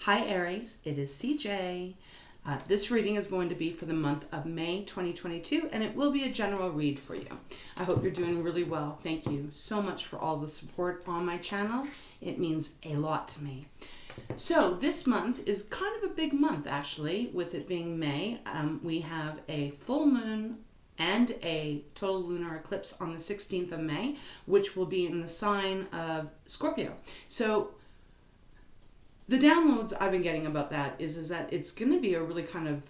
Hi Aries, it is CJ. This reading is going to be for the month of May 2022 and it will be a general read for you. I hope you're doing really well. Thank you so much for all the support on my channel. It means a lot to me. So this month is kind of a big month actually, with it being May. We have a full moon and a total lunar eclipse on the 16th of May, which will be in the sign of Scorpio. So the downloads I've been getting about that is that it's going to be a really kind of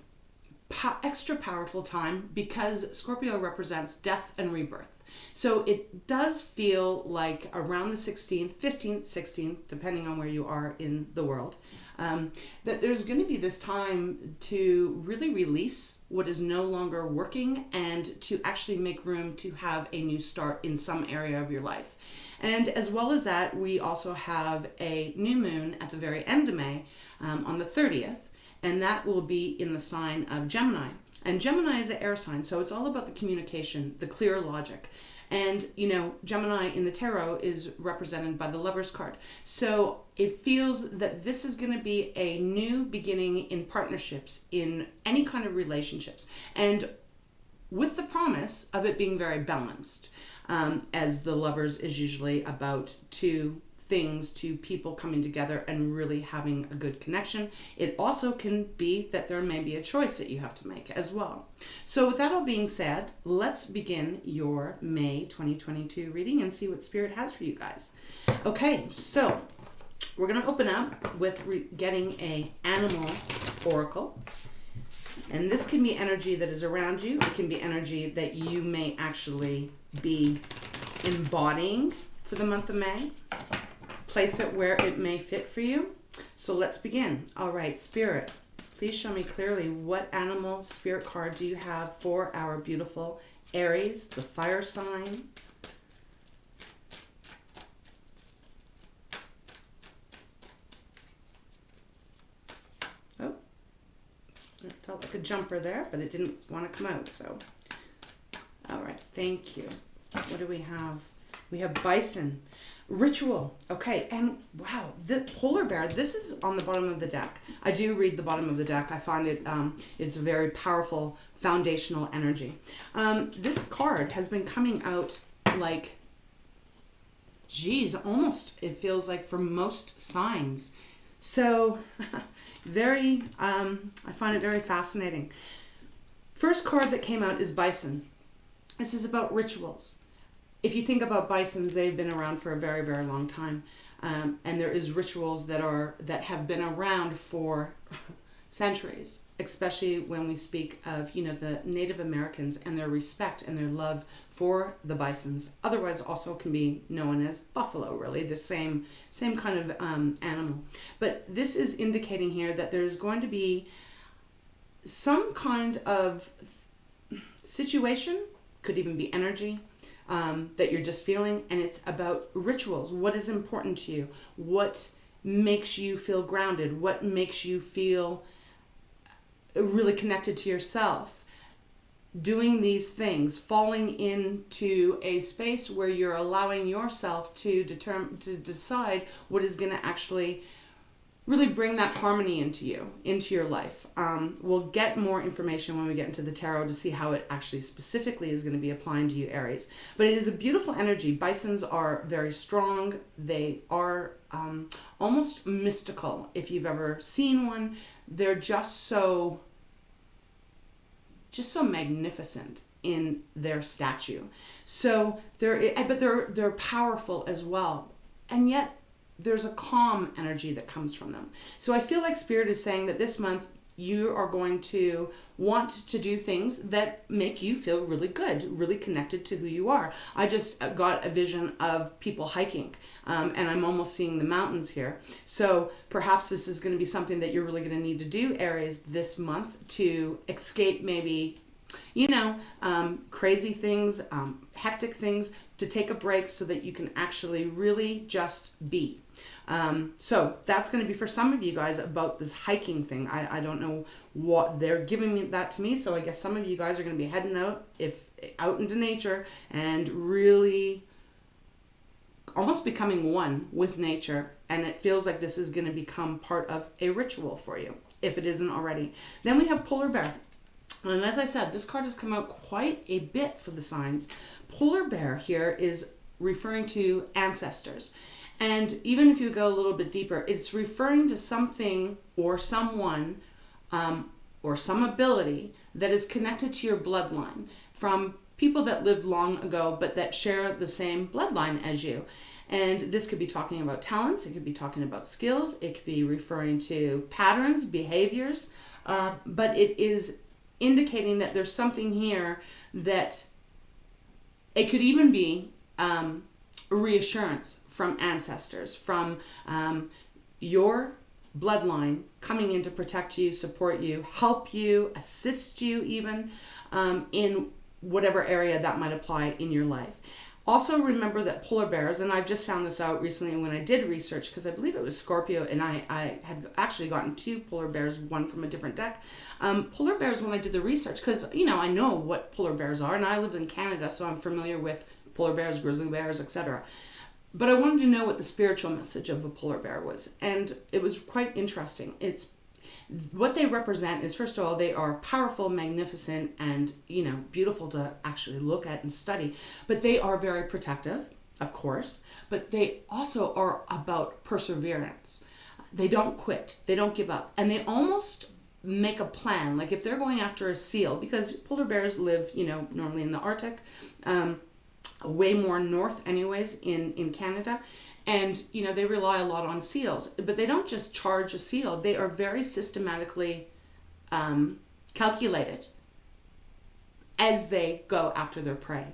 extra powerful time because Scorpio represents death and rebirth. So it does feel like around the 16th, 15th, 16th, depending on where you are in the world, that there's going to be this time to really release what is no longer working and to actually make room to have a new start in some area of your life. And as well as that, we also have a new moon at the very end of May on the 30th, and that will be in the sign of Gemini. And Gemini is an air sign, so it's all about the communication, the clear logic. And, you know, Gemini in the tarot is represented by the Lover's card. So it feels that this is going to be a new beginning in partnerships, in any kind of relationships. And with the promise of it being very balanced, as the Lovers is usually about two things, two people coming together and really having a good connection. It also can be that there may be a choice that you have to make as well. So with that all being said, let's begin your May 2022 reading and see what Spirit has for you guys. Okay, so we're going to open up with getting a animal oracle. And this can be energy that is around you. It can be energy that you may actually be embodying for the month of May. Place it where it may fit for you. So let's begin. All right, Spirit, please show me clearly what animal spirit card do you have for our beautiful Aries, the fire sign. Oh, it felt like a jumper there, but it didn't want to come out, so. All right, thank you. What do we have? We have bison. Ritual. Okay, and wow, the polar bear, this is on the bottom of the deck. I do read the bottom of the deck. I find it, it's a very powerful foundational energy. This card has been coming out like, geez, almost, it feels like for most signs. So, very, I find it very fascinating. First card that came out is bison. This is about rituals. If you think about bisons, they've been around for a very, very long time. And there is rituals that have been around for centuries, especially when we speak of, you know, the Native Americans and their respect and their love for the bisons. Otherwise also can be known as buffalo, really, the same kind of animal. But this is indicating here that there's going to be some kind of situation, could even be energy, that you're just feeling, and it's about rituals. What is important to you? What makes you feel grounded? What makes you feel really connected to yourself? Doing these things, falling into a space where you're allowing yourself to decide what is going to actually really bring that harmony into your life. We'll get more information when we get into the tarot to see how it actually specifically is going to be applying to you, Aries. But it is a beautiful energy. Bisons are very strong. They are almost mystical. If you've ever seen one, they're just so magnificent in their statue. So they're powerful as well. And yet there's a calm energy that comes from them. So I feel like Spirit is saying that this month you are going to want to do things that make you feel really good, really connected to who you are. I just got a vision of people hiking, and I'm almost seeing the mountains here. So perhaps this is going to be something that you're really going to need to do, Aries, this month to escape maybe, you know, crazy things, hectic things, to take a break so that you can actually really just be. So that's going to be for some of you guys about this hiking thing. I don't know what they're giving that to me. So I guess some of you guys are going to be heading out into nature and really almost becoming one with nature, and it feels like this is going to become part of a ritual for you, if it isn't already. Then we have Polar Bear. And as I said, this card has come out quite a bit for the signs. Polar Bear here is referring to ancestors. And even if you go a little bit deeper, it's referring to something or someone or some ability that is connected to your bloodline from people that lived long ago, but that share the same bloodline as you. And this could be talking about talents, it could be talking about skills, it could be referring to patterns, behaviors, but it is indicating that there's something here that it could even be reassurance from ancestors, from your bloodline coming in to protect you, support you, help you, assist you even in whatever area that might apply in your life. Also remember that polar bears, and I've just found this out recently when I did research, because I believe it was Scorpio, and I had actually gotten 2 polar bears, one from a different deck. Polar bears, when I did the research, because, you know, I know what polar bears are, and I live in Canada, so I'm familiar with polar bears, grizzly bears, etc. But I wanted to know what the spiritual message of a polar bear was, and it was quite interesting. It's what they represent is, first of all, they are powerful, magnificent, and, you know, beautiful to actually look at and study. But they are very protective, of course. But they also are about perseverance. They don't quit. They don't give up. And they almost make a plan. Like if they're going after a seal, because polar bears live, you know, normally in the Arctic, way more north anyways in Canada. And, you know, they rely a lot on seals, but they don't just charge a seal. They are very systematically calculated as they go after their prey.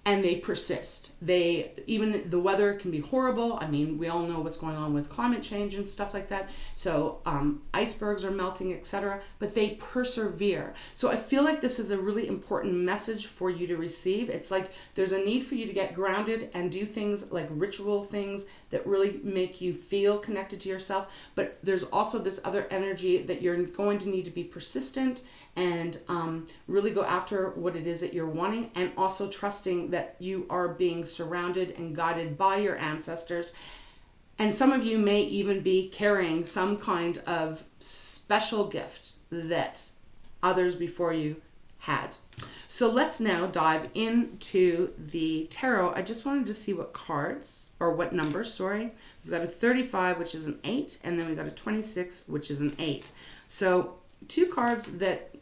And they persist. Even the weather can be horrible. I mean, we all know what's going on with climate change and stuff like that. So icebergs are melting, etc. But they persevere. So I feel like this is a really important message for you to receive. It's like there's a need for you to get grounded and do things like ritual things that really make you feel connected to yourself. But there's also this other energy that you're going to need to be persistent and really go after what it is that you're wanting, and also trusting that you are being surrounded and guided by your ancestors. And some of you may even be carrying some kind of special gift that others before you had. So let's now dive into the tarot. I just wanted to see what cards, or what numbers, sorry. We've got a 35, which is an 8, and then we've got a 26, which is an 8. So 2 cards that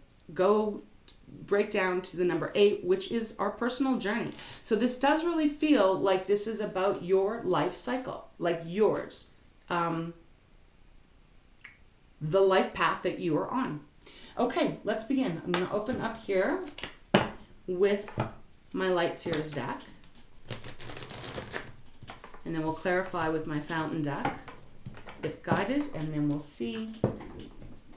break down to the number 8, which is our personal journey. So this does really feel like this is about your life cycle, like yours, the life path that you are on. Okay, let's begin. I'm going to open up here with my Light Seers deck, and then we'll clarify with my Fountain deck if guided, and then we'll see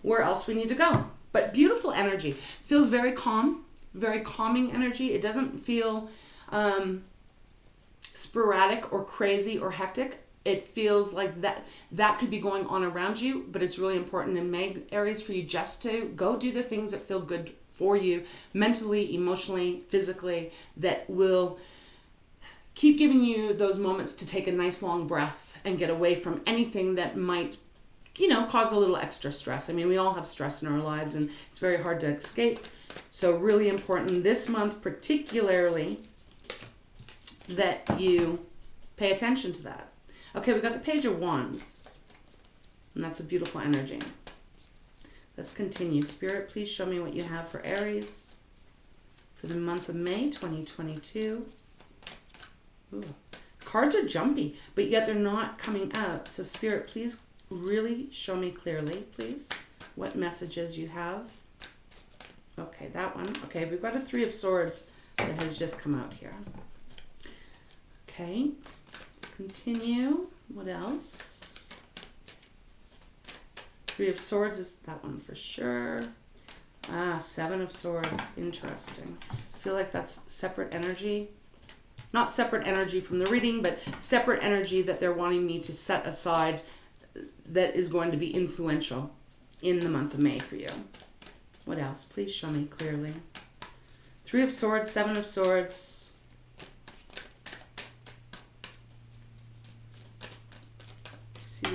where else we need to go. But beautiful energy. Feels very calm, very calming energy. It doesn't feel sporadic or crazy or hectic. It feels like that could be going on around you, but it's really important in May, Aries, for you just to go do the things that feel good for you, mentally, emotionally, physically, that will keep giving you those moments to take a nice long breath and get away from anything that might, you know, cause a little extra stress. I mean, we all have stress in our lives, and it's very hard to escape. So really important this month, particularly, that you pay attention to that. Okay, we got the Page of Wands, and that's a beautiful energy. Let's continue. Spirit, please show me what you have for Aries for the month of May 2022. Ooh. Cards are jumpy, but yet they're not coming out. So Spirit, please really show me clearly, please, what messages you have. Okay, that one. Okay, we've got a 3 of Swords that has just come out here. Okay, let's continue. What else? 3 of Swords is that one for sure. 7 of Swords. Interesting. I feel like that's separate energy. Not separate energy from the reading, but separate energy that they're wanting me to set aside that is going to be influential in the month of May for you. What else? Please show me clearly. 3 of Swords, 7 of Swords.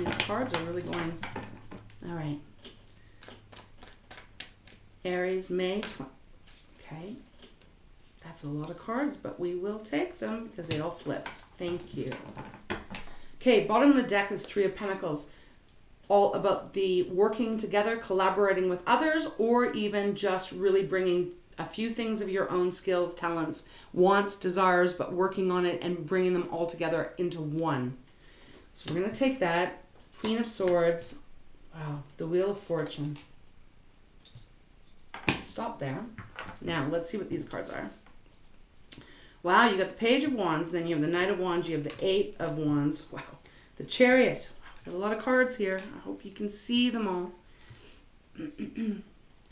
these cards are really going. All right. Aries, May 20. Okay. That's a lot of cards, but we will take them because they all flipped. Thank you. Okay, bottom of the deck is Three of Pentacles. All about the working together, collaborating with others, or even just really bringing a few things of your own skills, talents, wants, desires, but working on it and bringing them all together into one. So we're going to take that. Queen of Swords. Wow, the Wheel of Fortune. Stop there. Now, let's see what these cards are. Wow, you got the Page of Wands, then you have the Knight of Wands, you have the Eight of Wands. Wow, the Chariot. Got a lot of cards here. I hope you can see them all.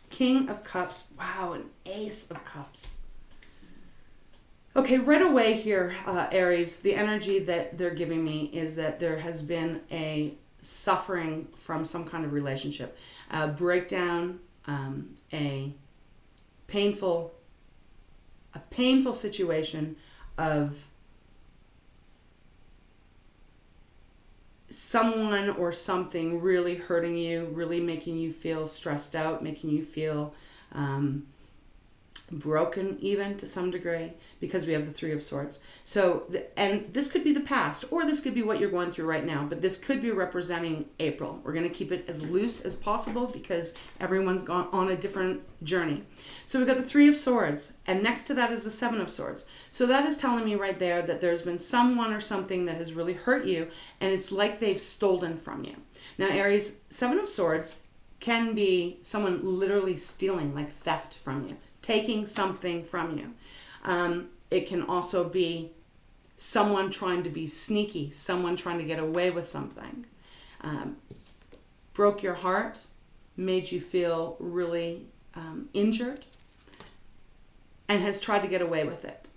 King of Cups. Wow, an Ace of Cups. Okay, right away here, Aries, the energy that they're giving me is that there has been a suffering from some kind of relationship. A breakdown, a painful situation of someone or something really hurting you, really making you feel stressed out, making you feel broken even to some degree, because we have the Three of Swords. So, and this could be the past, or this could be what you're going through right now, but this could be representing April. We're going to keep it as loose as possible because everyone's gone on a different journey. So we've got the Three of Swords, and next to that is the Seven of Swords. So that is telling me right there that there's been someone or something that has really hurt you, and it's like they've stolen from you. Now, Aries, Seven of Swords can be someone literally stealing, like theft from you, taking something from you. It can also be someone trying to be sneaky, someone trying to get away with something. Broke your heart, made you feel really injured, and has tried to get away with it.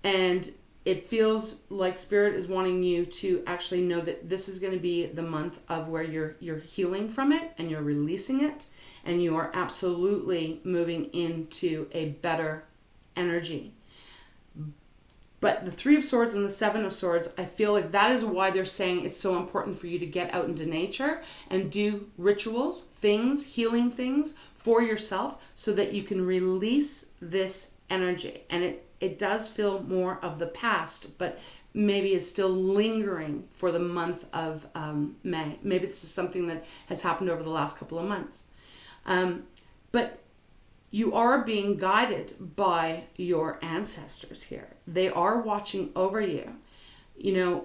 And it feels like Spirit is wanting you to actually know that this is going to be the month of where you're healing from it and you're releasing it, and you are absolutely moving into a better energy. But the Three of Swords and the Seven of Swords, I feel like that is why they're saying it's so important for you to get out into nature and do rituals, things, healing things for yourself so that you can release this energy. And it does feel more of the past, but maybe is still lingering for the month of May. Maybe this is something that has happened over the last couple of months. But you are being guided by your ancestors here. They are watching over you. You know,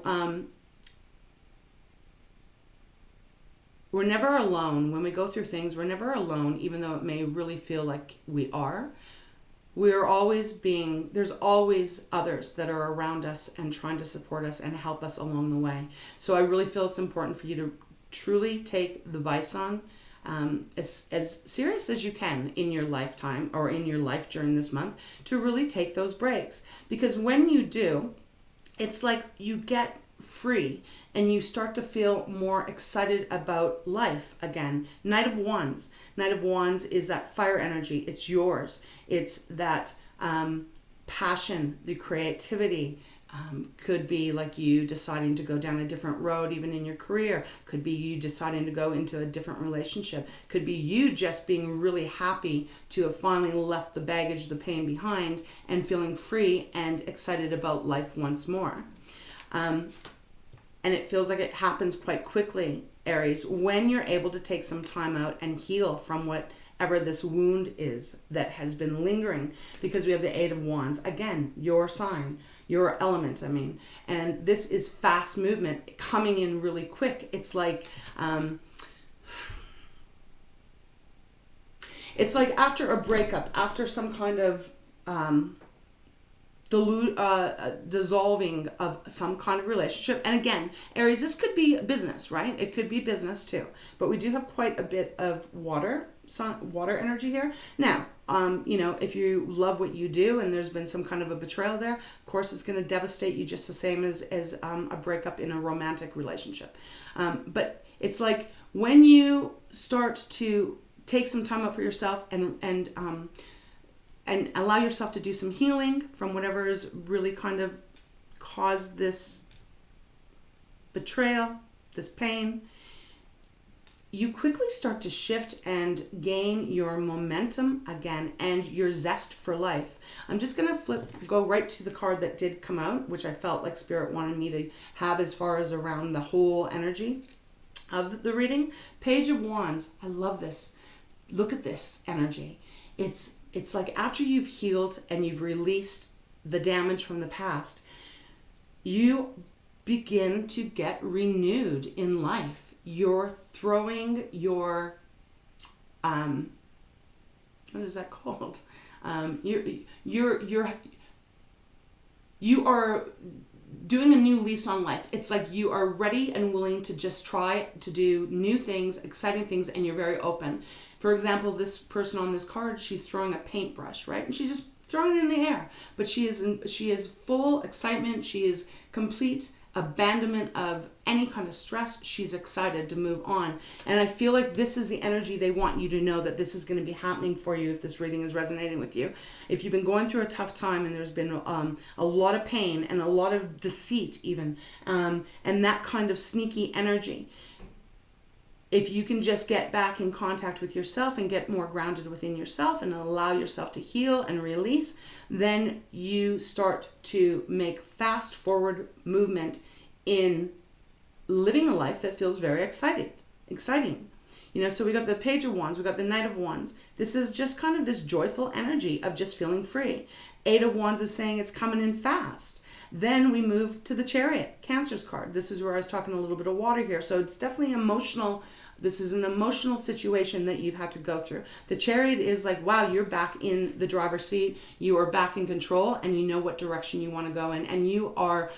we're never alone. When we go through things, we're never alone, even though it may really feel like we are. We're always there's always others that are around us and trying to support us and help us along the way. So I really feel it's important for you to truly take the Bison as serious as you can in your lifetime or in your life during this month, to really take those breaks. Because when you do, it's like you get free and you start to feel more excited about life again. Knight of Wands. Knight of Wands is that fire energy. It's yours. It's that passion, the creativity. Could be like you deciding to go down a different road even in your career. Could be you deciding to go into a different relationship. Could be you just being really happy to have finally left the baggage, the pain behind, and feeling free and excited about life once more. And it feels like it happens quite quickly, Aries, when you're able to take some time out and heal from whatever this wound is that has been lingering, because we have the Eight of Wands. Again, your sign, your element, and this is fast movement coming in really quick. It's like after a breakup, after some kind of dissolving of some kind of relationship. And again, Aries, this could be business, right? It could be business too, but we do have quite a bit of water energy here. Now, if you love what you do and there's been some kind of a betrayal there, of course it's going to devastate you just the same as a breakup in a romantic relationship. But it's like when you start to take some time out for yourself and allow yourself to do some healing from whatever has really kind of caused this betrayal, this pain, you quickly start to shift and gain your momentum again and your zest for life. I'm just going to go right to the card that did come out, which I felt like Spirit wanted me to have as far as around the whole energy of the reading. Page of Wands. I love this. Look at this energy. It's like after you've healed and you've released the damage from the past, you begin to get renewed in life. You're throwing your, what is that called? You are doing a new lease on life. It's like you are ready and willing to just try to do new things, exciting things, and you're very open. For example, this person on this card, she's throwing a paintbrush, right? And she's just throwing it in the air. But she is full excitement. She is complete abandonment of any kind of stress. She's excited to move on. And I feel like this is the energy they want you to know, that this is going to be happening for you if this reading is resonating with you. If you've been going through a tough time and there's been a lot of pain and a lot of deceit even, and that kind of sneaky energy, if you can just get back in contact with yourself and get more grounded within yourself and allow yourself to heal and release, then you start to make fast forward movement in living a life that feels very exciting. You know, so we got the Page of Wands, we got the Knight of Wands. This is just kind of this joyful energy of just feeling free. Eight of Wands is saying it's coming in fast. Then we move to the Chariot, Cancer's card. This is where I was talking a little bit of water here. So it's definitely emotional. This is an emotional situation that you've had to go through. The Chariot is like, wow, you're back in the driver's seat. You are back in control and you know what direction you want to go in. And you are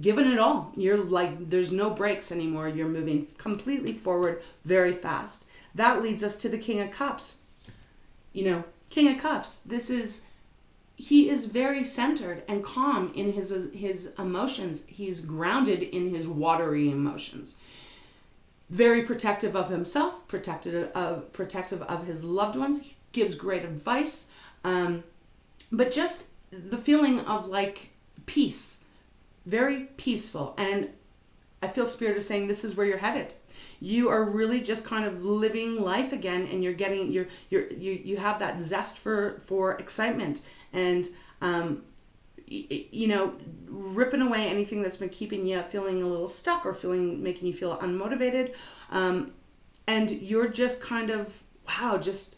giving it all. You're like, there's no brakes anymore. You're moving completely forward very fast. That leads us to the King of Cups. You know, King of Cups. He is very centered and calm in his emotions. He's grounded in his watery emotions. Very protective of himself, protective of his loved ones. He gives great advice. But just the feeling of like peace. Very peaceful. And I feel Spirit is saying this is where you're headed. You are really just kind of living life again, and you have that zest for excitement, and you know, ripping away anything that's been keeping you feeling a little stuck or making you feel unmotivated, and you're just kind of, wow, just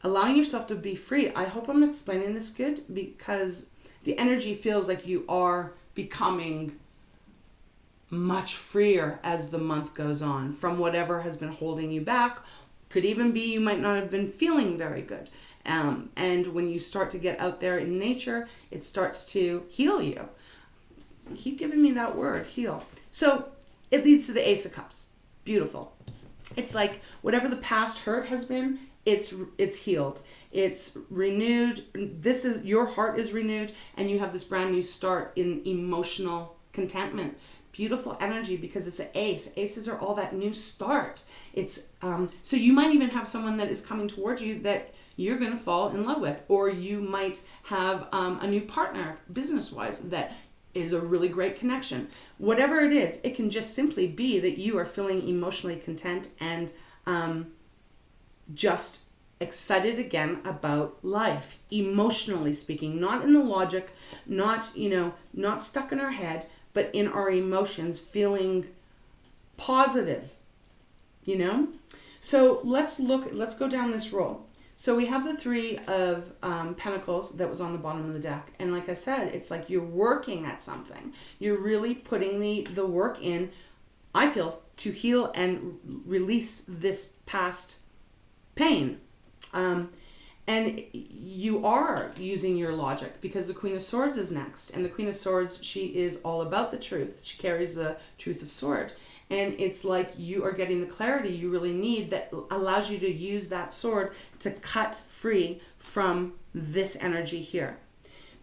allowing yourself to be free. I hope I'm explaining this good, because the energy feels like you are becoming much freer as the month goes on from whatever has been holding you back. Could even be you might not have been feeling very good. And when you start to get out there in nature, it starts to heal you. Keep giving me that word, heal. So it leads to the Ace of Cups. Beautiful. It's like whatever the past hurt has been, it's healed. It's renewed. Your heart is renewed, and you have this brand new start in emotional contentment. Beautiful energy, because it's an ace. Aces are all that new start. It's so you might even have someone that is coming towards you that you're going to fall in love with, or you might have a new partner business-wise that is a really great connection. Whatever it is, it can just simply be that you are feeling emotionally content and just excited again about life, emotionally speaking, not in the logic, not stuck in our head, but in our emotions, feeling positive, you know? So let's go down this roll. So we have the Three of Pentacles that was on the bottom of the deck. And like I said, it's like you're working at something. You're really putting the work in, I feel, to heal and release this past pain. And you are using your logic, because the Queen of Swords is next. And the Queen of Swords, she is all about the truth. She carries the truth of sword. And it's like you are getting the clarity you really need that allows you to use that sword to cut free from this energy here.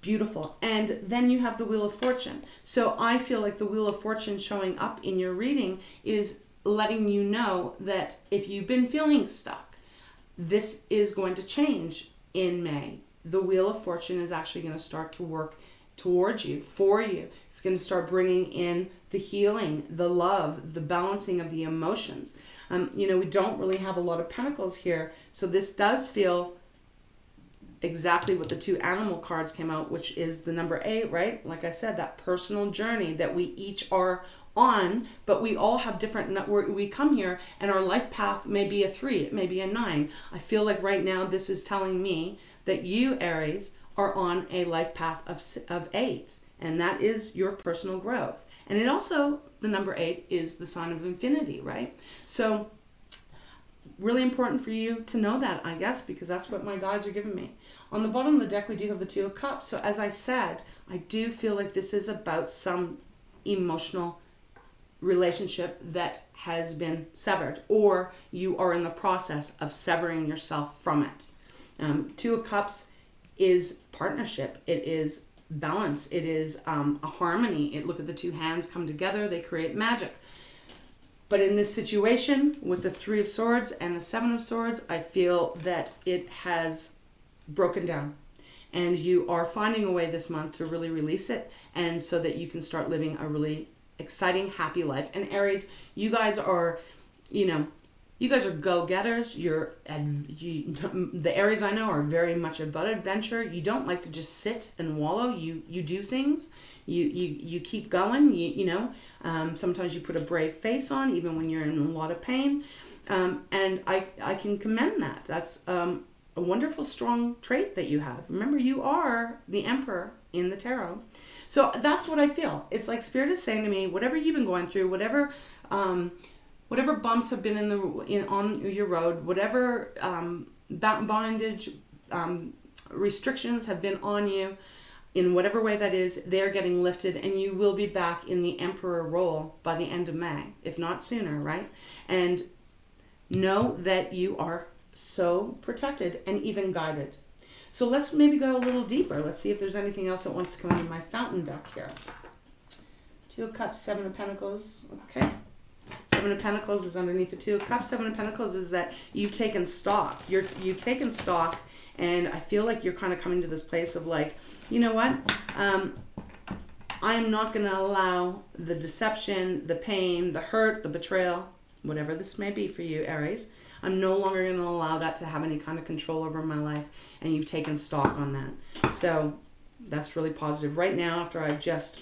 Beautiful. And then you have the Wheel of Fortune. So I feel like the Wheel of Fortune showing up in your reading is letting you know that if you've been feeling stuck, this is going to change in May. The Wheel of Fortune is actually going to start to work towards you, for you. It's going to start bringing in the healing, the love, the balancing of the emotions. We don't really have a lot of pentacles here, so this does feel exactly what the 2 animal cards came out, which is the number 8, right? Like I said, that personal journey that we each are on, but we all have different, we come here and our life path may be a 3, it may be a 9. I feel like right now this is telling me that you, Aries, are on a life path of 8, and that is your personal growth. And it also, the number 8 is the sign of infinity, right? So really important for you to know that, I guess, because that's what my guides are giving me. On the bottom of the deck, we do have the 2 of Cups. So as I said, I do feel like this is about some emotional relationship that has been severed, or you are in the process of severing yourself from it. 2 of Cups is partnership. It is balance. It is a harmony. Look at the 2 hands come together. They create magic. But in this situation with the 3 of Swords and the 7 of Swords, I feel that it has broken down. And you are finding a way this month to really release it, and so that you can start living a really exciting, happy life. And Aries, you guys are, go-getters. The Aries I know are very much about adventure. You don't like to just sit and wallow. You do things. You keep going. Sometimes you put a brave face on, even when you're in a lot of pain. And I can commend that. That's a wonderful, strong trait that you have. Remember, you are the Emperor in the tarot. So that's what I feel. It's like Spirit is saying to me, whatever you've been going through, whatever bumps have been on your road, whatever bondage, restrictions have been on you, in whatever way that is, they're getting lifted, and you will be back in the Emperor role by the end of May, if not sooner, right? And know that you are so protected and even guided. So let's maybe go a little deeper. Let's see if there's anything else that wants to come out of my fountain deck here. 2 of Cups, 7 of Pentacles. Okay. 7 of Pentacles is underneath the 2 of Cups. 7 of Pentacles is that you've taken stock. You've taken stock, and I feel like you're kind of coming to this place of like, you know what? I'm not going to allow the deception, the pain, the hurt, the betrayal, whatever this may be for you, Aries. I'm no longer going to allow that to have any kind of control over my life, and you've taken stock on that. So that's really positive. Right now, after I just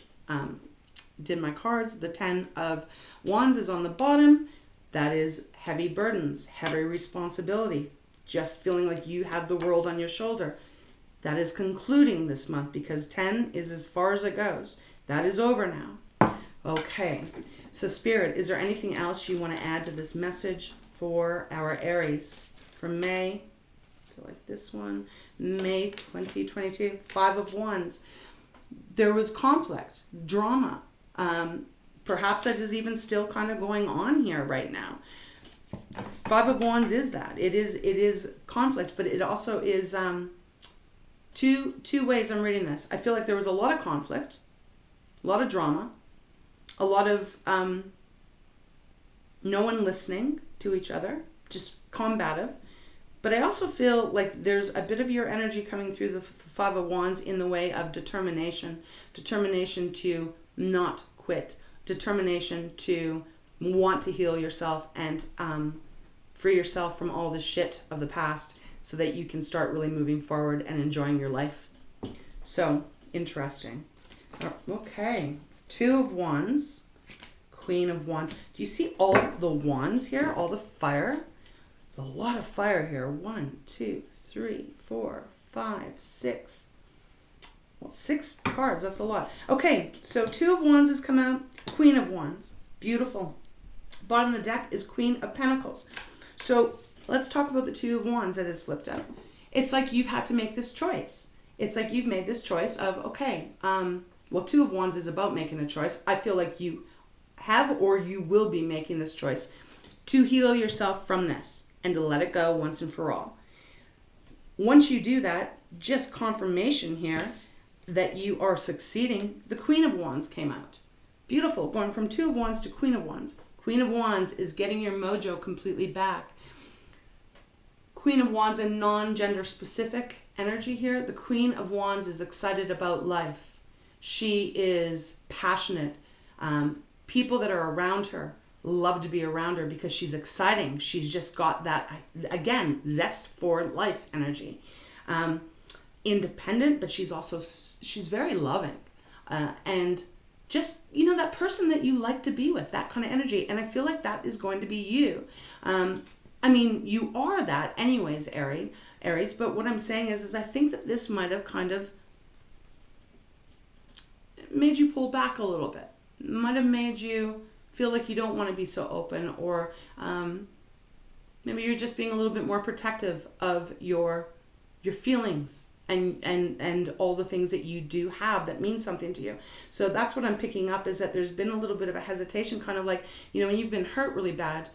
did my cards, the 10 of Wands is on the bottom. That is heavy burdens, heavy responsibility, just feeling like you have the world on your shoulder. That is concluding this month, because 10 is as far as it goes. That is over now. Okay, so Spirit, is there anything else you want to add to this message for our Aries for May? I feel like this one, May 2022, 5 of Wands. There was conflict, drama. Perhaps that is even still kind of going on here right now. 5 of Wands is that. It is conflict, but it also is two ways I'm reading this. I feel like there was a lot of conflict, a lot of drama, a lot of no one listening to each other, just combative. But I also feel like there's a bit of your energy coming through the 5 of Wands in the way of determination to not quit, determination to want to heal yourself and free yourself from all the shit of the past, so that you can start really moving forward and enjoying your life. So interesting. Okay, 2 of Wands, Queen of Wands. Do you see all the wands here? All the fire? There's a lot of fire here. 1, 2, 3, 4, 5, 6. Well, 6 cards, that's a lot. Okay, so 2 of Wands has come out. Queen of Wands. Beautiful. Bottom of the deck is Queen of Pentacles. So let's talk about the 2 of Wands that is flipped up. It's like you've had to make this choice. It's like you've made this choice of, okay, 2 of Wands is about making a choice. I feel like you have, or you will be making this choice to heal yourself from this and to let it go once and for all. Once you do that, just confirmation here that you are succeeding. The Queen of Wands came out. Beautiful. Going from 2 of Wands to Queen of Wands. Queen of Wands is getting your mojo completely back. Queen of Wands, a non-gender specific energy here. The Queen of Wands is excited about life. She is passionate. People that are around her love to be around her because she's exciting. She's just got that, again, zest for life energy. Independent, but she's very loving. And just, that person that you like to be with, that kind of energy. And I feel like that is going to be you. You are that anyways, Aries, but what I'm saying is I think that this might have kind of made you pull back a little bit. Might have made you feel like you don't want to be so open, or maybe you're just being a little bit more protective of your feelings and all the things that you do have that mean something to you. So that's what I'm picking up, is that there's been a little bit of a hesitation, kind of like, when you've been hurt really bad,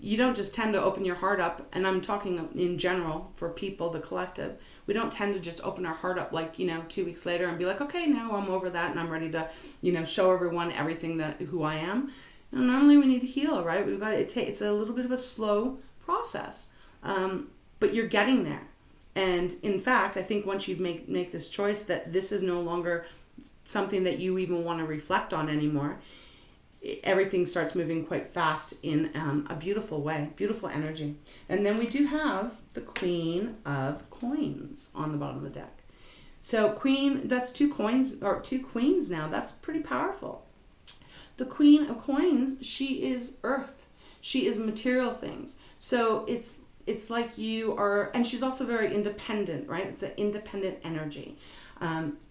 you don't just tend to open your heart up. And I'm talking in general for people, the collective. We don't tend to just open our heart up like, 2 weeks later and be like, okay, now I'm over that and I'm ready to, show everyone everything who I am. Normally we need to heal, right? It's a little bit of a slow process, but you're getting there. And in fact, I think once you make this choice that this is no longer something that you even want to reflect on anymore, everything starts moving quite fast in a beautiful way, beautiful energy. And then we do have the Queen of Coins on the bottom of the deck. So Queen, that's 2 coins, or 2 queens now. That's pretty powerful. The Queen of Coins, she is earth. She is material things. So it's like you are, and she's also very independent, right? It's an independent energy.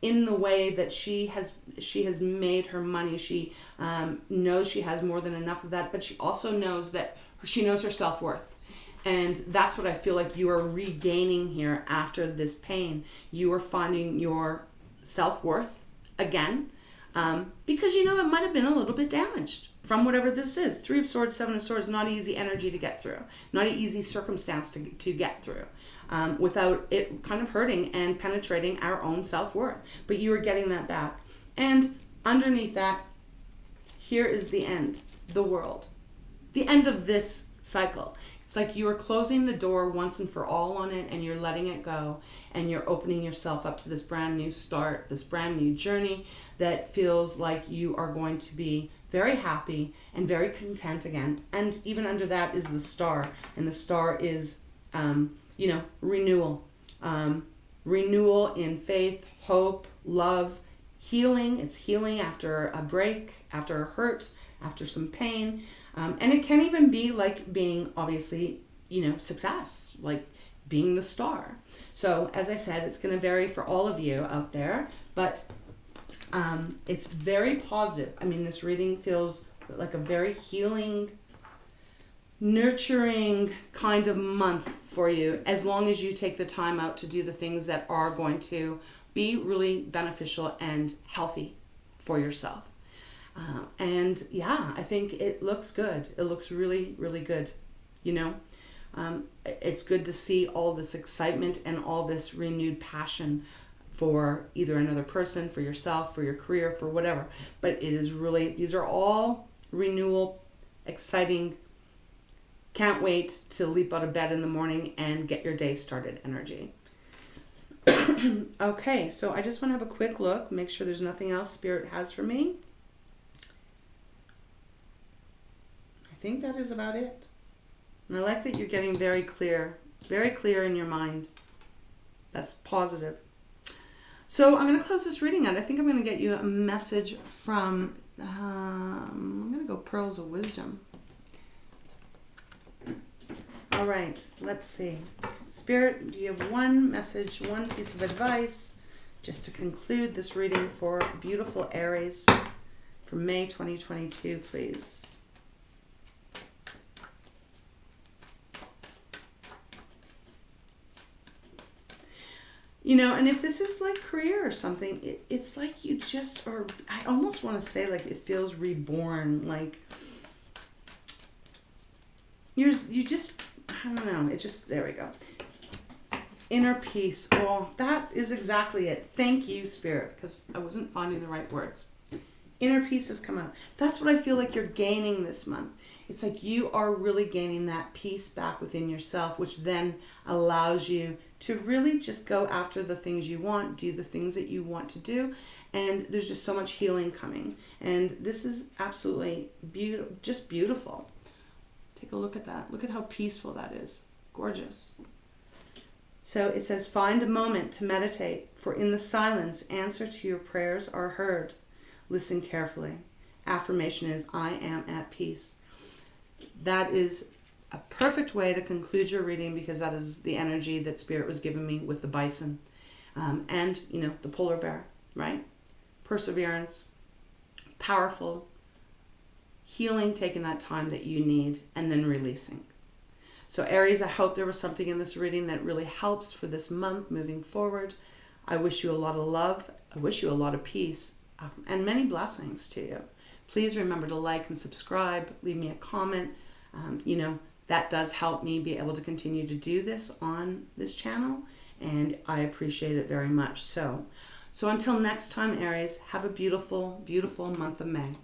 In the way that she has made her money. She knows she has more than enough of that, but she also knows that she knows her self-worth. And that's what I feel like you are regaining here after this pain. You are finding your self-worth again, because it might have been a little bit damaged from whatever this is. 3 of Swords, 7 of Swords, not easy energy to get through. Not an easy circumstance to get through. Without it kind of hurting and penetrating our own self-worth. But you are getting that back. And underneath that, here is the end, the world. The end of this cycle. It's like you are closing the door once and for all on it, and you're letting it go, and you're opening yourself up to this brand new start, this brand new journey that feels like you are going to be very happy and very content again. And even under that is the star, and the star is renewal. Renewal in faith, hope, love, healing. It's healing after a break, after a hurt, after some pain. And it can even be like being, obviously, success, like being the star. So as I said, it's going to vary for all of you out there, but it's very positive. This reading feels like a very healing, nurturing kind of month for you, as long as you take the time out to do the things that are going to be really beneficial and healthy for yourself. I think it looks good. It looks really, really good. It's good to see all this excitement and all this renewed passion for either another person, for yourself, for your career, for whatever. But it is really, these are all renewal, exciting, can't wait to leap out of bed in the morning and get your day started energy. Okay, so I just want to have a quick look, make sure there's nothing else Spirit has for me. I think that is about it. And I like that you're getting very clear in your mind. That's positive. So I'm going to close this reading out. I think I'm going to get you a message from, I'm going to go Pearls of Wisdom. All right, let's see. Spirit, do you have one message, one piece of advice, just to conclude this reading for beautiful Aries for May 2022, please? And if this is like career or something, it's like you just are, I almost want to say like it feels reborn, like you just, I don't know, it just, there we go. Inner peace. Well, that is exactly it. Thank you, Spirit, because I wasn't finding the right words. Inner peace has come out. That's what I feel like you're gaining this month. It's like you are really gaining that peace back within yourself, which then allows you to really just go after the things you want, do the things that you want to do. And there's just so much healing coming. And this is absolutely just beautiful. Take a look at that. Look at how peaceful that is. Gorgeous. So it says, find a moment to meditate, for in the silence, answer to your prayers are heard. Listen carefully. Affirmation is, I am at peace. That is a perfect way to conclude your reading, because that is the energy that Spirit was giving me with the bison and, the polar bear, right? Perseverance, powerful, healing, taking that time that you need, and then releasing. So Aries, I hope there was something in this reading that really helps for this month moving forward. I wish you a lot of love. I wish you a lot of peace and many blessings to you. Please remember to like and subscribe. Leave me a comment. That does help me be able to continue to do this on this channel, and I appreciate it very much. So until next time, Aries, have a beautiful, beautiful month of May.